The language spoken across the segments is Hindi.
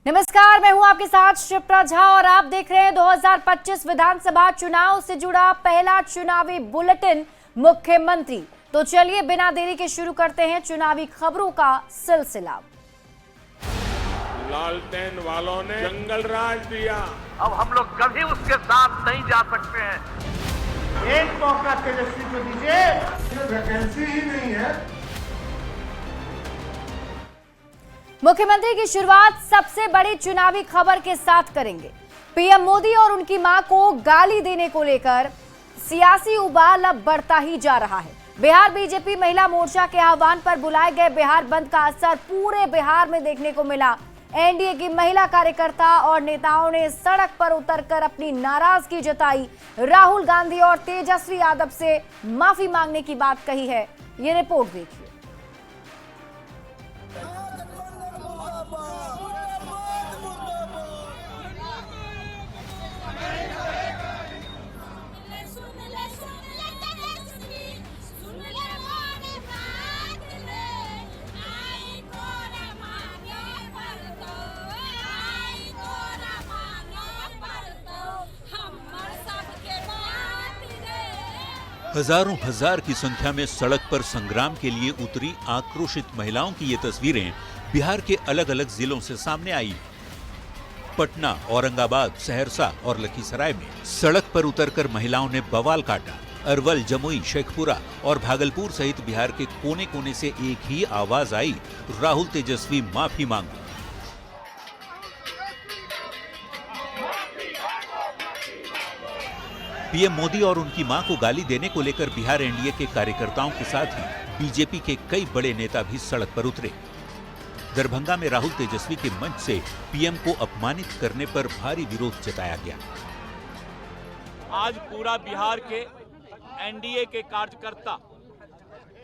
नमस्कार, मैं हूं आपके साथ शिप्रा झा और आप देख रहे हैं 2025 विधानसभा चुनाव से जुड़ा पहला चुनावी बुलेटिन मुख्यमंत्री। तो चलिए बिना देरी के शुरू करते हैं चुनावी खबरों का सिलसिला। लालटेन वालों ने जंगल राज दिया, अब हम लोग कभी उसके साथ नहीं जा सकते हैं। एक मौका तेजस्वी को दीजिए, वैकेंसी ही नहीं है। मुख्यमंत्री की शुरुआत सबसे बड़ी चुनावी खबर के साथ करेंगे। पीएम मोदी और उनकी मां को गाली देने को लेकर सियासी उबाल अब बढ़ता ही जा रहा है। बिहार बीजेपी महिला मोर्चा के आह्वान पर बुलाए गए बिहार बंद का असर पूरे बिहार में देखने को मिला। एनडीए की महिला कार्यकर्ता और नेताओं ने सड़क पर उतरकर अपनी नाराजगी जताई। राहुल गांधी और तेजस्वी यादव से माफी मांगने की बात कही है। ये रिपोर्ट देखिए। हजारों हजार की संख्या में सड़क पर संग्राम के लिए उतरी आक्रोशित महिलाओं की ये तस्वीरें बिहार के अलग अलग जिलों से सामने आई। पटना, औरंगाबाद, सहरसा और लखीसराय में सड़क पर उतरकर महिलाओं ने बवाल काटा। अरवल, जमुई, शेखपुरा और भागलपुर सहित बिहार के कोने कोने से एक ही आवाज आई, राहुल तेजस्वी माफी मांगो। पीएम मोदी और उनकी मां को गाली देने को लेकर बिहार एनडीए के कार्यकर्ताओं के साथ ही बीजेपी के कई बड़े नेता भी सड़क पर उतरे। दरभंगा में राहुल तेजस्वी के मंच से पीएम को अपमानित करने पर भारी विरोध जताया गया। आज पूरा बिहार के एनडीए के कार्यकर्ता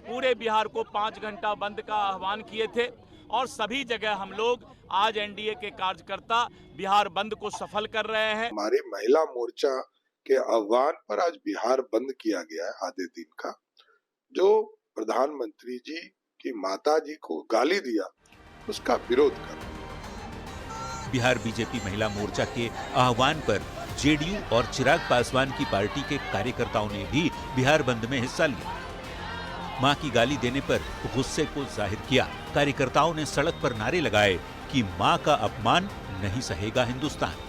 पूरे बिहार को 5 घंटा बंद का आह्वान किए थे और सभी जगह हम लोग आज एनडीए के कार्यकर्ता बिहार बंद को सफल कर रहे हैं। हमारे महिला मोर्चा के आह्वान पर आज बिहार बंद किया गया है आधे दिन का। जो प्रधानमंत्री जी की माता जी को गाली दिया उसका विरोध कर। बिहार बीजेपी महिला मोर्चा के आह्वान पर जेडीयू और चिराग पासवान की पार्टी के कार्यकर्ताओं ने भी बिहार बंद में हिस्सा लिया। मां की गाली देने पर गुस्से को जाहिर किया। कार्यकर्ताओं ने सड़क पर नारे लगाए कि मां का अपमान नहीं सहेगा हिंदुस्तान।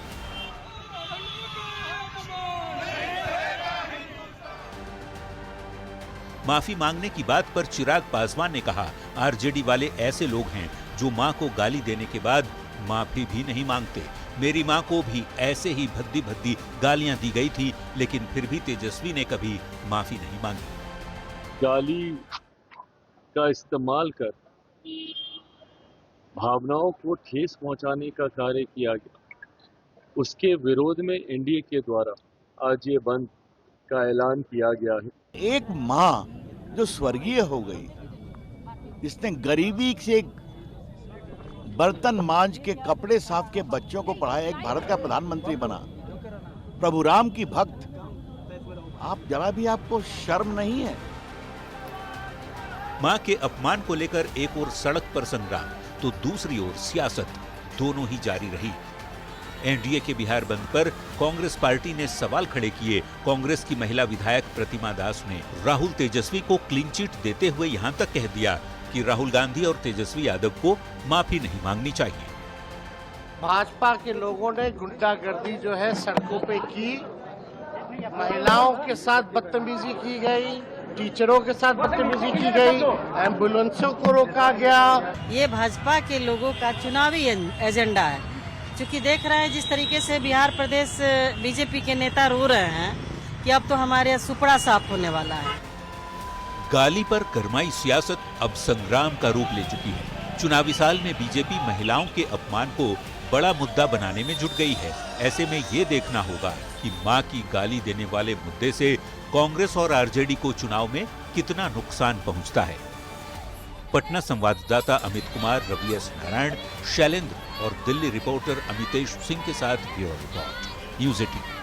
माफी मांगने की बात पर चिराग पासवान ने कहा, आरजेडी वाले ऐसे लोग हैं जो मां को गाली देने के बाद माफी भी नहीं मांगते। मेरी मां को भी ऐसे ही भद्दी भद्दी गालियां दी गई थी, लेकिन फिर भी तेजस्वी ने कभी माफी नहीं मांगी। गाली का इस्तेमाल कर भावनाओं को ठेस पहुंचाने का कार्य किया गया। उसके विरोध में एनडीए के द्वारा आज ये बंद का ऐलान किया गया है। एक माँ जो स्वर्गीय हो गई, जिसने गरीबी से बर्तन मांज के, कपड़े साफ के, बच्चों को पढ़ाया, एक भारत का प्रधानमंत्री बना, प्रभु राम की भक्त, आप जरा भी आपको शर्म नहीं है? मां के अपमान को लेकर एक ओर सड़क पर संग्राम तो दूसरी ओर सियासत दोनों ही जारी रही। एनडीए के बिहार बंद पर कांग्रेस पार्टी ने सवाल खड़े किए। कांग्रेस की महिला विधायक प्रतिमा दास ने राहुल तेजस्वी को क्लीन चिट देते हुए यहां तक कह दिया कि राहुल गांधी और तेजस्वी यादव को माफी नहीं मांगनी चाहिए। भाजपा के लोगों ने गुंडागर्दी जो है सड़कों पे की, महिलाओं के साथ बदतमीजी की गई, टीचरों के साथ बदतमीजी की गई, एम्बुलेंसों को रोका गया। ये भाजपा के लोगों का चुनावी एजेंडा है। क्योंकि देख रहे हैं जिस तरीके से बिहार प्रदेश बीजेपी के नेता रो रहे हैं कि अब तो हमारे सुपड़ा साफ होने वाला है। गाली पर गरमाई सियासत अब संग्राम का रूप ले चुकी है। चुनावी साल में बीजेपी महिलाओं के अपमान को बड़ा मुद्दा बनाने में जुट गई है। ऐसे में ये देखना होगा कि मां की गाली देने वाले मुद्दे से कांग्रेस और आरजेडी को चुनाव में कितना नुकसान पहुंचता है। पटना संवाददाता अमित कुमार, रवि एस नारायण, शैलेंद्र और दिल्ली रिपोर्टर अमितेश सिंह के साथ ब्यूरो रिपोर्ट, न्यूज़ 18।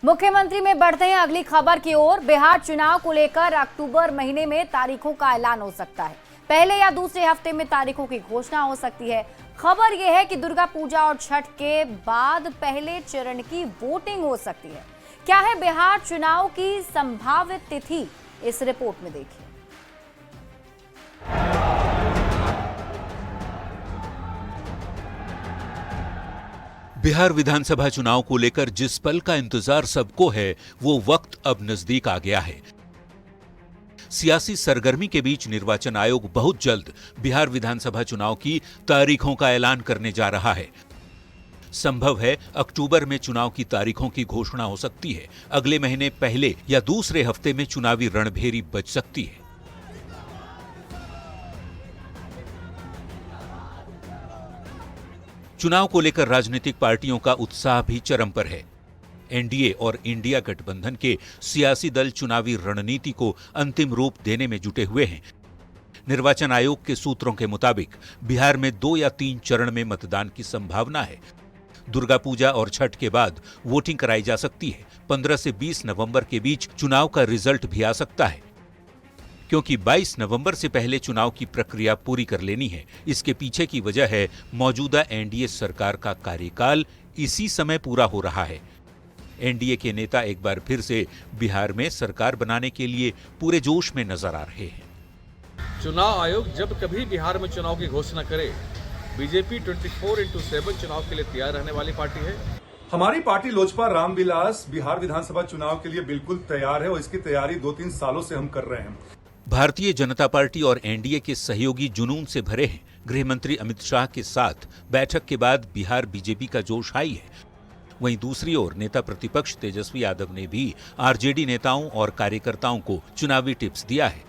मुख्यमंत्री में बढ़ते हैं अगली खबर की ओर। बिहार चुनाव को लेकर अक्टूबर महीने में तारीखों का ऐलान हो सकता है। पहले या दूसरे हफ्ते में तारीखों की घोषणा हो सकती है। खबर यह है कि दुर्गा पूजा और छठ के बाद पहले चरण की वोटिंग हो सकती है। क्या है बिहार चुनाव की संभावित तिथि, इस रिपोर्ट में देखिए। बिहार विधानसभा चुनाव को लेकर जिस पल का इंतजार सबको है, वो वक्त अब नजदीक आ गया है। सियासी सरगर्मी के बीच निर्वाचन आयोग बहुत जल्द बिहार विधानसभा चुनाव की तारीखों का ऐलान करने जा रहा है। संभव है अक्टूबर में चुनाव की तारीखों की घोषणा हो सकती है। अगले महीने पहले या दूसरे हफ्ते में चुनावी रणभेरी बच सकती है। चुनाव को लेकर राजनीतिक पार्टियों का उत्साह भी चरम पर है। एनडीए और इंडिया गठबंधन के सियासी दल चुनावी रणनीति को अंतिम रूप देने में जुटे हुए हैं। निर्वाचन आयोग के सूत्रों के मुताबिक बिहार में 2 या 3 चरण में मतदान की संभावना है। दुर्गा पूजा और छठ के बाद वोटिंग कराई जा सकती है। 15 से 20 नवंबर के बीच चुनाव का रिजल्ट भी आ सकता है, क्योंकि 22 नवंबर से पहले चुनाव की प्रक्रिया पूरी कर लेनी है। इसके पीछे की वजह है मौजूदा एनडीए सरकार का कार्यकाल इसी समय पूरा हो रहा है। एनडीए के नेता एक बार फिर से बिहार में सरकार बनाने के लिए पूरे जोश में नजर आ रहे हैं। चुनाव आयोग जब कभी बिहार में चुनाव की घोषणा करे, बीजेपी 24/7 चुनाव के लिए तैयार रहने वाली पार्टी है। हमारी पार्टी लोजपा रामविलास बिहार विधानसभा चुनाव के लिए बिल्कुल तैयार है और इसकी तैयारी 2-3 सालों से हम कर रहे हैं। भारतीय जनता पार्टी और एनडीए के सहयोगी जुनून से भरे हैं। गृह मंत्री अमित शाह के साथ बैठक के बाद बिहार बीजेपी का जोश हाई है। वहीं दूसरी ओर नेता प्रतिपक्ष तेजस्वी यादव ने भी आरजेडी नेताओं और कार्यकर्ताओं को चुनावी टिप्स दिया है।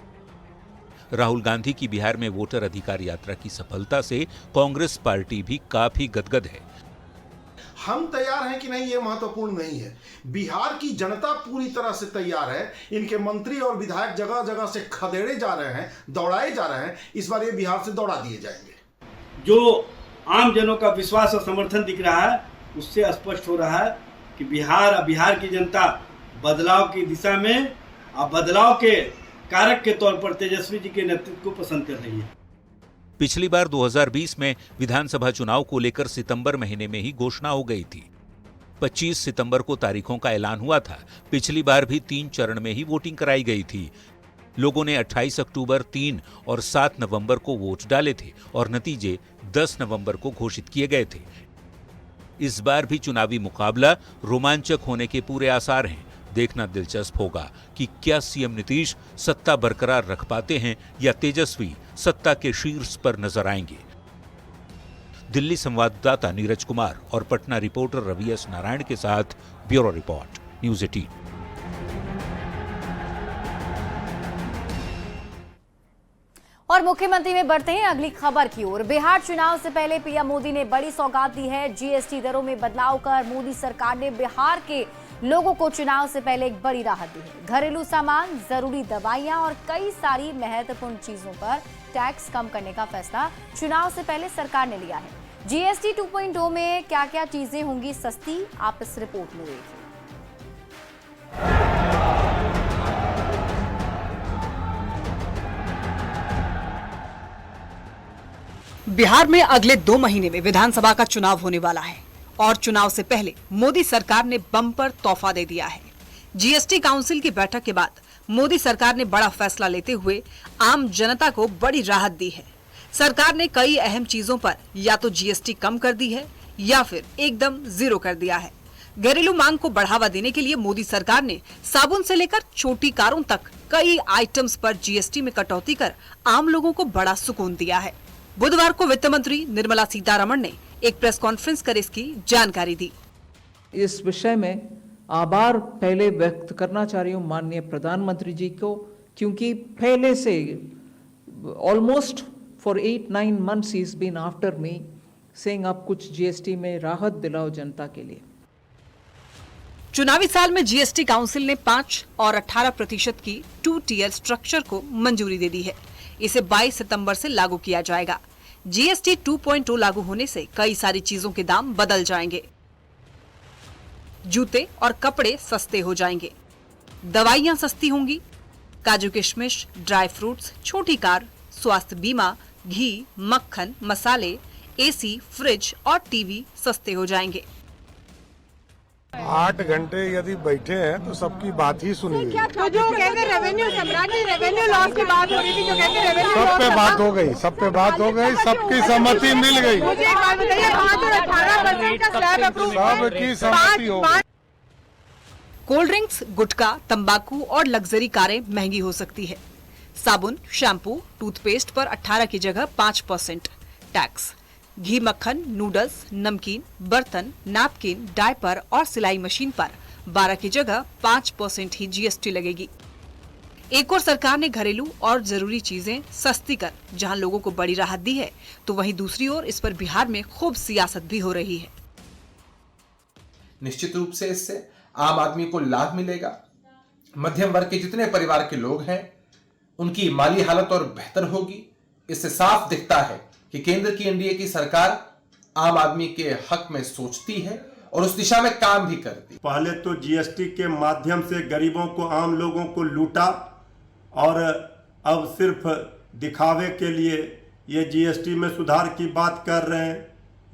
राहुल गांधी की बिहार में वोटर अधिकार यात्रा की सफलता से कांग्रेस पार्टी भी काफी गदगद है। हम तैयार हैं कि नहीं ये महत्वपूर्ण नहीं है। बिहार की जनता पूरी तरह से तैयार है। इनके मंत्री और विधायक जगह जगह से खदेड़े जा रहे हैं, दौड़ाए जा रहे हैं। इस बार ये बिहार से दौड़ा दिए जाएंगे। जो आम जनों का विश्वास और समर्थन दिख रहा है, उससे स्पष्ट हो रहा है कि बिहार की जनता बदलाव की दिशा में और बदलाव के कारक के तौर पर तेजस्वी जी के नेतृत्व को पसंद कर रही है। पिछली बार 2020 में विधानसभा चुनाव को लेकर सितंबर महीने में ही घोषणा हो गई थी। 25 सितंबर को तारीखों का ऐलान हुआ था। पिछली बार भी 3 चरण में ही वोटिंग कराई गई थी। लोगों ने 28 अक्टूबर, 3 और 7 नवंबर को वोट डाले थे और नतीजे 10 नवंबर को घोषित किए गए थे। इस बार भी चुनावी मुकाबला रोमांचक होने के पूरे आसार हैं। देखना दिलचस्प होगा कि क्या सीएम नीतीश सत्ता बरकरार रख पाते हैं या तेजस्वी सत्ता के शीर्ष पर नजर आएंगे। दिल्ली संवाददाता नीरज कुमार और पटना रिपोर्टर रवि एस नारायण के साथ ब्यूरो रिपोर्ट, न्यूज़ 18। और मुख्यमंत्री में बढ़ते हैं अगली खबर की ओर। बिहार चुनाव से पहले पीएम मोदी ने बड़ी सौगात दी है। जीएसटी दरों में बदलाव कर मोदी सरकार ने बिहार के लोगों को चुनाव से पहले एक बड़ी राहत दी है। घरेलू सामान, जरूरी दवाइयां और कई सारी महत्वपूर्ण चीजों पर टैक्स कम करने का फैसला चुनाव से पहले सरकार ने लिया है। जीएसटी 2.0 में क्या क्या चीजें होंगी सस्ती, आप इस रिपोर्ट में देखिए। बिहार में अगले 2 महीने में विधानसभा का चुनाव होने वाला है और चुनाव से पहले मोदी सरकार ने बम्पर तोहफा दे दिया है। जीएसटी काउंसिल की बैठक के बाद मोदी सरकार ने बड़ा फैसला लेते हुए आम जनता को बड़ी राहत दी है। सरकार ने कई अहम चीजों पर या तो जीएसटी कम कर दी है या फिर एकदम 0 कर दिया है। घरेलू मांग को बढ़ावा देने के लिए मोदी सरकार ने साबुन से लेकर छोटी कारों तक कई आइटम्स पर जीएसटी में कटौती कर आम लोगों को बड़ा सुकून दिया है। बुधवार को वित्त मंत्री निर्मला सीतारमण ने एक प्रेस कॉन्फ्रेंस कर इसकी जानकारी दी। इस विषय में आभार पहले व्यक्त करना चाह रही हूँ माननीय प्रधानमंत्री जी को, क्योंकि पहले से almost for 8-9 months he's been after me saying आप कुछ जीएसटी में राहत दिलाओ जनता के लिए। चुनावी साल में जीएसटी काउंसिल ने 5 और 18% की 2 tier स्ट्रक्चर को मंजूरी दे दी है। इसे 22 सितंबर से लागू किया जाएगा। जीएसटी 2.0 लागू होने से कई सारी चीजों के दाम बदल जाएंगे। जूते और कपड़े सस्ते हो जाएंगे, दवाइयां सस्ती होंगी, काजू किशमिश, ड्राई फ्रूट्स, छोटी कार, स्वास्थ्य बीमा, घी, मक्खन, मसाले, एसी, फ्रिज और टीवी सस्ते हो जाएंगे। 8 घंटे यदि बैठे हैं तो सबकी बात ही सुनी गई। तो जो कहते रेवेन्यू सम्राट जी, रेवेन्यू लॉस की बात हो रही थी, जो कहते रेवेन्यू सब पे बात हो गई, सब पे बात हो गई, सबकी सहमति मिल गई। मुझे एक बात बताइए, 18% का स्लैब अप्रूव सबकी सहमति हो गई। कोल्ड ड्रिंक्स, गुटखा, तंबाकू और लग्जरी कारें महंगी हो सकती है। साबुन, शैम्पू, टूथपेस्ट पर 18 की जगह 5% टैक्स। घी, मक्खन, नूडल्स, नमकीन, बर्तन, नैपकिन, डायपर और सिलाई मशीन पर 12 की जगह 5% ही जीएसटी लगेगी। एक और सरकार ने घरेलू और जरूरी चीजें सस्ती कर जहां लोगों को बड़ी राहत दी है, तो वहीं दूसरी ओर इस पर बिहार में खूब सियासत भी हो रही है। निश्चित रूप से इससे आम आदमी को लाभ मिलेगा। मध्यम वर्ग के जितने परिवार के लोग हैं उनकी माली हालत और बेहतर होगी। इससे साफ दिखता है कि केंद्र की एनडीए की सरकार आम आदमी के हक में सोचती है और उस दिशा में काम भी करती। पहले तो जीएसटी के माध्यम से गरीबों को, आम लोगों को लूटा और अब सिर्फ दिखावे के लिए ये जीएसटी में सुधार की बात कर रहे हैं।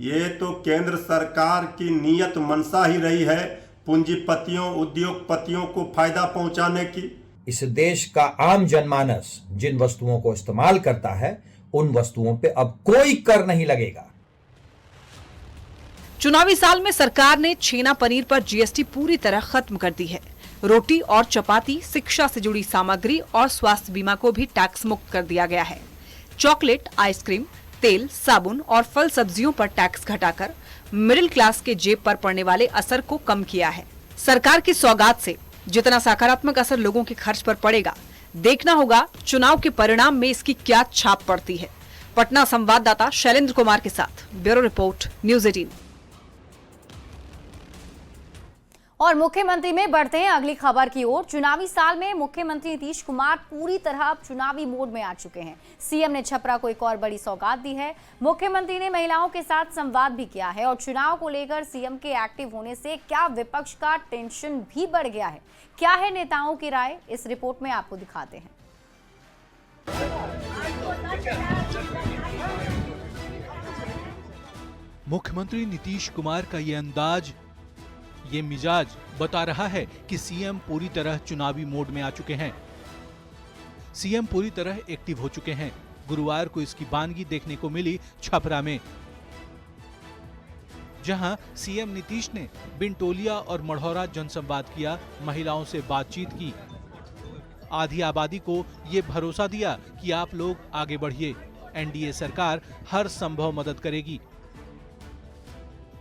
ये तो केंद्र सरकार की नीयत मंशा ही रही है पूंजीपतियों, उद्योगपतियों को फायदा पहुंचाने की। इस देश का आम जनमानस जिन वस्तुओं को इस्तेमाल करता है उन वस्तुओं पे अब कोई कर नहीं लगेगा। चुनावी साल में सरकार ने छेना पनीर पर जीएसटी पूरी तरह खत्म कर दी है। रोटी और चपाती, शिक्षा से जुड़ी सामग्री और स्वास्थ्य बीमा को भी टैक्स मुक्त कर दिया गया है। चॉकलेट, आइसक्रीम, तेल, साबुन और फल सब्जियों पर टैक्स घटाकर मिडिल क्लास के जेब पर पड़ने वाले असर को कम किया है। सरकार की सौगात से जितना सकारात्मक असर लोगों के खर्च पर पड़ेगा, देखना होगा चुनाव के परिणाम में इसकी क्या छाप पड़ती है। पटना संवाददाता शैलेंद्र कुमार के साथ ब्यूरो रिपोर्ट, न्यूज़ 18। और मुख्यमंत्री में बढ़ते हैं अगली खबर की ओर। चुनावी साल में मुख्यमंत्री नीतीश कुमार पूरी तरह अब चुनावी मोड में आ चुके हैं। सीएम ने छपरा को एक और बड़ी सौगात दी है। मुख्यमंत्री ने महिलाओं के साथ संवाद भी किया है और चुनाव को लेकर सीएम के एक्टिव होने से क्या विपक्ष का टेंशन भी बढ़ गया है, क्या है नेताओं की राय, इस रिपोर्ट में आपको दिखाते हैं। मुख्यमंत्री नीतीश कुमार का ये अंदाज, ये मिजाज बता रहा है कि सीएम पूरी तरह चुनावी मोड में आ चुके हैं। सीएम पूरी तरह एक्टिव हो चुके हैं। गुरुवार को इसकी बानगी देखने को मिली छपरा में, जहां सीएम नीतीश ने बिनटोलिया और मढ़ौरा जनसंवाद किया, महिलाओं से बातचीत की, आधी आबादी को ये भरोसा दिया कि आप लोग आगे बढ़िए, एनडीए सरकार हर संभव मदद करेगी।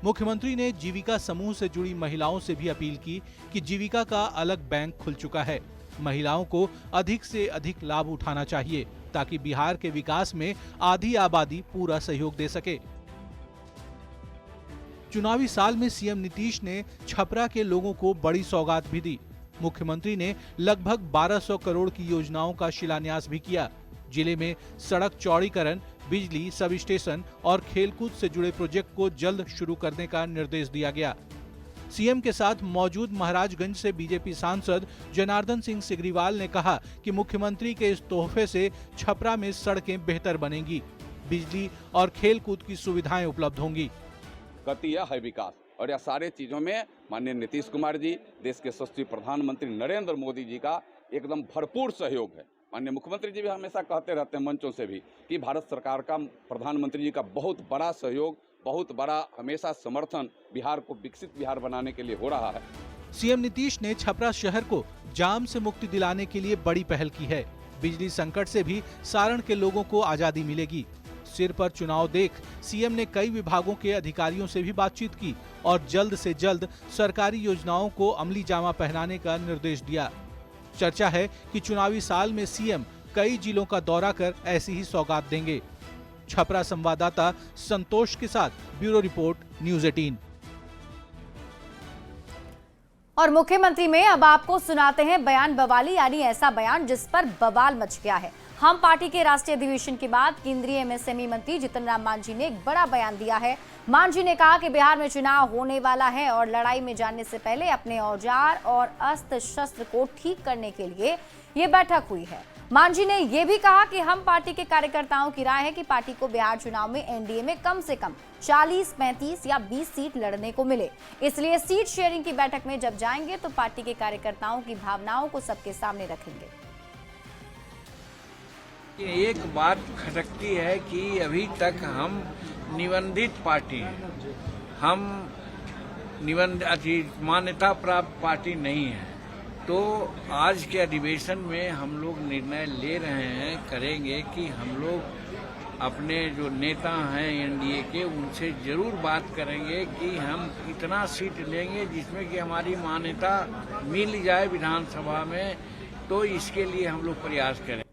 मुख्यमंत्री ने जीविका समूह से जुड़ी महिलाओं से भी अपील की कि जीविका का अलग बैंक खुल चुका है, महिलाओं को अधिक से अधिक लाभ उठाना चाहिए ताकि बिहार के विकास में आधी आबादी पूरा सहयोग दे सके। चुनावी साल में सीएम नीतीश ने छपरा के लोगों को बड़ी सौगात भी दी। मुख्यमंत्री ने लगभग 1200 करोड़ की योजनाओं का शिलान्यास भी किया। जिले में सड़क चौड़ीकरण, बिजली, सब स्टेशन और खेलकूद से जुड़े प्रोजेक्ट को जल्द शुरू करने का निर्देश दिया गया। सीएम के साथ मौजूद महाराजगंज से बीजेपी सांसद जनार्दन सिंह सिग्रीवाल ने कहा कि मुख्यमंत्री के इस तोहफे से छपरा में सड़कें बेहतर बनेंगी, बिजली और खेलकूद की सुविधाएं उपलब्ध होंगी। गति है विकास, और यह सारे चीजों में माननीय नीतीश कुमार जी, देश के यशस्वी प्रधानमंत्री नरेंद्र मोदी जी का एकदम भरपूर सहयोग है। माननीय मुख्यमंत्री जी भी हमेशा कहते रहते हैं मंचों से भी कि भारत सरकार का, प्रधानमंत्री जी का बहुत बड़ा सहयोग, बहुत बड़ा हमेशा समर्थन बिहार को विकसित बिहार बनाने के लिए हो रहा है। सीएम नीतीश ने छपरा शहर को जाम से मुक्ति दिलाने के लिए बड़ी पहल की है। बिजली संकट से भी सारण के लोगों को आजादी मिलेगी। सिर पर चुनाव देख सीएम ने कई विभागों के अधिकारियों से भी बातचीत की और जल्द से जल्द सरकारी योजनाओं को अमली जामा पहनाने का निर्देश दिया। चर्चा है कि चुनावी साल में सीएम कई जिलों का दौरा कर ऐसी ही सौगात देंगे। छपरा संवाददाता संतोष के साथ ब्यूरो रिपोर्ट, न्यूज़ 18। और मुख्यमंत्री में अब आपको सुनाते हैं बयान बवाली, यानी ऐसा बयान जिस पर बवाल मच गया है। हम पार्टी के राष्ट्रीय अधिवेशन के बाद केंद्रीय एमएसएमई मंत्री जीतन राम मांझी ने एक बड़ा बयान दिया है। मांझी ने कहा कि बिहार में चुनाव होने वाला है और लड़ाई में जाने से पहले अपने औजार और अस्त्र शस्त्र को ठीक करने के लिए ये बैठक हुई है। मांझी ने यह भी कहा कि हम पार्टी के कार्यकर्ताओं की राय है कि पार्टी को बिहार चुनाव में एनडीए में कम से कम 40, 35 या 20 सीट लड़ने को मिले। इसलिए सीट शेयरिंग की बैठक में जब जाएंगे तो पार्टी के कार्यकर्ताओं की भावनाओं को सबके सामने रखेंगे। एक बात खटकती है कि अभी तक हम निबंधित पार्टी हैं, हम मान्यता प्राप्त पार्टी नहीं है। तो आज के अधिवेशन में हम लोग निर्णय ले रहे हैं, करेंगे कि हम लोग अपने जो नेता हैं एनडीए के उनसे जरूर बात करेंगे कि हम इतना सीट लेंगे जिसमें कि हमारी मान्यता मिल जाए विधानसभा में, तो इसके लिए हम लोग प्रयास करें।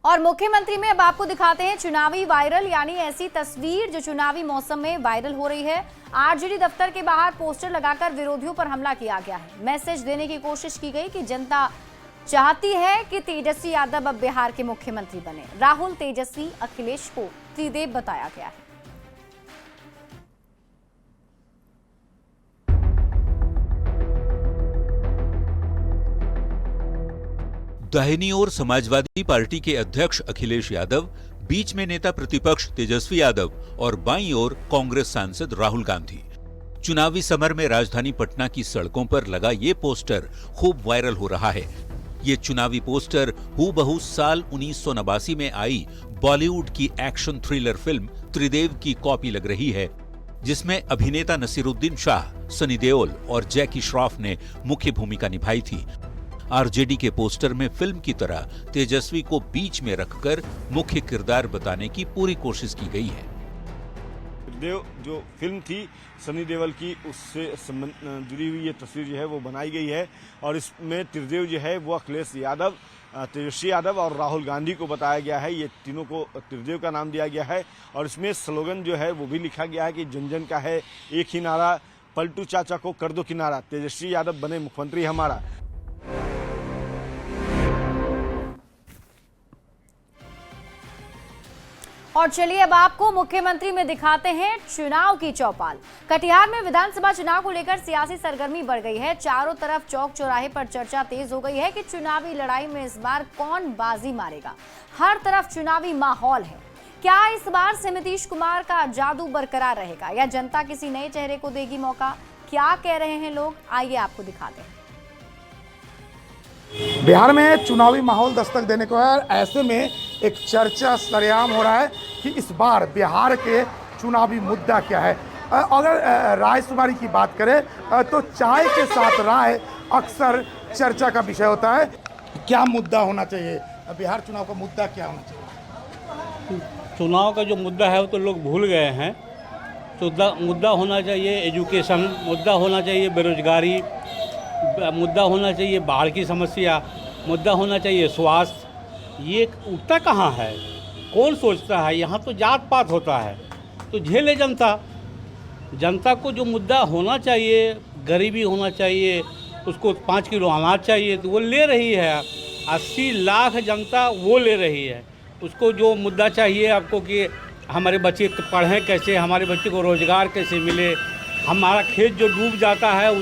और मुख्यमंत्री में अब आपको दिखाते हैं चुनावी वायरल, यानी ऐसी तस्वीर जो चुनावी मौसम में वायरल हो रही है। आरजेडी दफ्तर के बाहर पोस्टर लगाकर विरोधियों पर हमला किया गया है। मैसेज देने की कोशिश की गई कि जनता चाहती है कि तेजस्वी यादव अब बिहार के मुख्यमंत्री बने। राहुल, तेजस्वी, अखिलेश को त्रिदेव बताया गया है। दाहिनी ओर समाजवादी पार्टी के अध्यक्ष अखिलेश यादव, बीच में नेता प्रतिपक्ष तेजस्वी यादव और बाईं ओर कांग्रेस सांसद राहुल गांधी। चुनावी समर में राजधानी पटना की सड़कों पर लगा ये पोस्टर खूब वायरल हो रहा है। ये चुनावी पोस्टर हूबहू साल 1989 में आई बॉलीवुड की एक्शन थ्रिलर फिल्म त्रिदेव की कॉपी लग रही है, जिसमें अभिनेता नसीरुद्दीन शाह, सनी देओल और जैकी श्रॉफ ने मुख्य भूमिका निभाई थी। आरजेडी के पोस्टर में फिल्म की तरह तेजस्वी को बीच में रखकर मुख्य किरदार बताने की पूरी कोशिश की गई है। त्रिदेव जो फिल्म थी सनी देओल की, उससे जुड़ी हुई ये तस्वीर जो है वो बनाई गई है और इसमें त्रिदेव जो है वो अखिलेश यादव, तेजस्वी यादव और राहुल गांधी को बताया गया है। ये तीनों को त्रिदेव का नाम दिया गया है और इसमें स्लोगन जो है वो भी लिखा गया है कि जन जन का है एक ही नारा, पलटू चाचा को कर दो किनारा, तेजस्वी यादव बने मुख्यमंत्री हमारा। और चलिए अब आपको मुख्यमंत्री में दिखाते हैं चुनाव की चौपाल। कटिहार में विधानसभा चुनाव को लेकर सियासी सरगर्मी बढ़ गई है। चारों तरफ चौक चौराहे पर चर्चा तेज हो गई है कि चुनावी लड़ाई में इस बार कौन बाजी मारेगा। हर तरफ चुनावी माहौल है। क्या इस बार से नीतीश कुमार का जादू बरकरार रहेगा या जनता किसी नए चेहरे को देगी मौका? क्या कह रहे हैं लोग, आइए आपको दिखाते हैं। बिहार में चुनावी माहौल दस्तक देने को है। ऐसे में एक चर्चा सरेआम हो रहा है कि इस बार बिहार के चुनावी मुद्दा क्या है। अगर राय शुमारी की बात करें तो चाय के साथ राय अक्सर चर्चा का विषय होता है। क्या मुद्दा होना चाहिए, बिहार चुनाव का मुद्दा क्या होना चाहिए? चुनाव का जो मुद्दा है वो तो लोग भूल गए हैं। तो मुद्दा होना चाहिए एजुकेशन, मुद्दा होना चाहिए बेरोजगारी, मुद्दा होना चाहिए बाढ़ की समस्या, मुद्दा होना चाहिए स्वास्थ्य। ये उठता कहाँ है, कौन सोचता है? यहाँ तो जात पात होता है, तो झेले जनता। जनता को जो मुद्दा होना चाहिए, गरीबी होना चाहिए, उसको 5 किलो अनाज चाहिए तो वो ले रही है। 80 लाख जनता वो ले रही है। उसको जो मुद्दा चाहिए आपको कि हमारे बच्चे पढ़ें कैसे, हमारे बच्चे को रोज़गार कैसे मिले, हमारा खेत जो डूब जाता है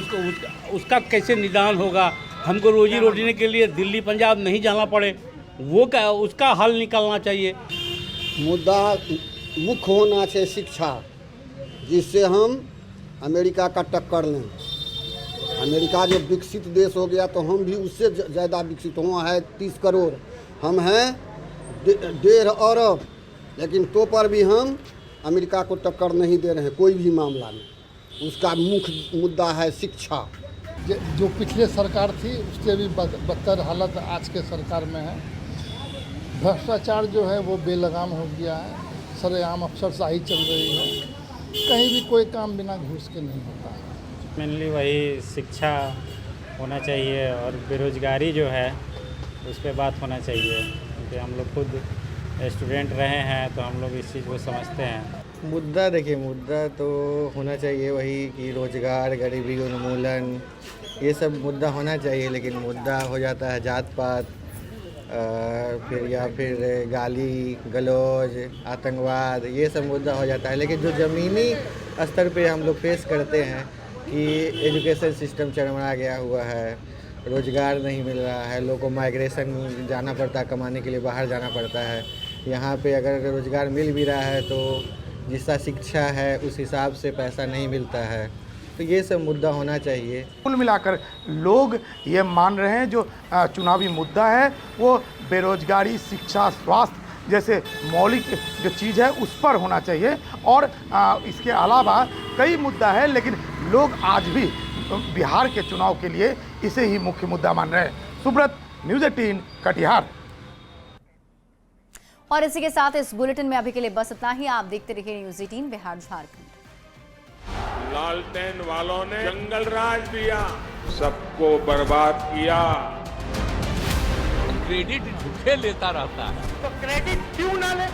उसका कैसे निदान होगा, हमको रोजी रोटी के लिए दिल्ली पंजाब नहीं जाना पड़े, वो क्या उसका हल निकालना चाहिए। मुद्दा मुख्य होना चाहिए शिक्षा, जिससे हम अमेरिका का टक्कर लें। अमेरिका जो विकसित देश हो गया तो हम भी उससे ज़्यादा विकसित हुआ है। 30 करोड़, हम हैं 1.5 अरब, लेकिन तो पर भी हम अमेरिका को टक्कर नहीं दे रहे हैं कोई भी मामला में। उसका मुख्य मुद्दा है शिक्षा। जो पिछले सरकार थी उससे भी बदतर हालत आज के सरकार में है। भ्रष्टाचार जो है वो बेलगाम हो गया है, सरेआम अफसरशाही चल रही है, कहीं भी कोई काम बिना घूस के नहीं होता है। मेनली वही शिक्षा होना चाहिए और बेरोजगारी जो है उस पर बात होना चाहिए, क्योंकि हम लोग खुद स्टूडेंट रहे हैं तो हम लोग इस चीज़ को समझते हैं। मुद्दा देखिए, मुद्दा तो होना चाहिए वही कि रोजगार, गरीबी उन्मूलन, ये सब मुद्दा होना चाहिए, लेकिन मुद्दा हो जाता है जात पात, फिर गाली गलौज, आतंकवाद, ये सब मुद्दा हो जाता है। लेकिन जो ज़मीनी स्तर पे हम लोग फेस करते हैं कि एजुकेशन सिस्टम चरमरा गया हुआ है, रोज़गार नहीं मिल रहा है, लोगों को माइग्रेशन जाना पड़ता है, कमाने के लिए बाहर जाना पड़ता है। यहाँ पे अगर रोज़गार मिल भी रहा है तो जिसका शिक्षा है उस हिसाब से पैसा नहीं मिलता है, तो ये सब मुद्दा होना चाहिए। कुल मिलाकर लोग ये मान रहे हैं जो चुनावी मुद्दा है वो बेरोजगारी, शिक्षा, स्वास्थ्य जैसे मौलिक जो चीज़ है उस पर होना चाहिए, और इसके अलावा कई मुद्दा है, लेकिन लोग आज भी बिहार के चुनाव के लिए इसे ही मुख्य मुद्दा मान रहे हैं। सुब्रत, न्यूज़ 18 कटिहार। और इसी के साथ इस बुलेटिन में अभी के लिए बस इतना ही। आप देखते रहिए न्यूज़ 18 बिहार झारखंड। लालटेन वालों ने जंगल राज दिया, सबको बर्बाद किया। क्रेडिट झूठे लेता रहता है, तो क्रेडिट क्यों ना ले?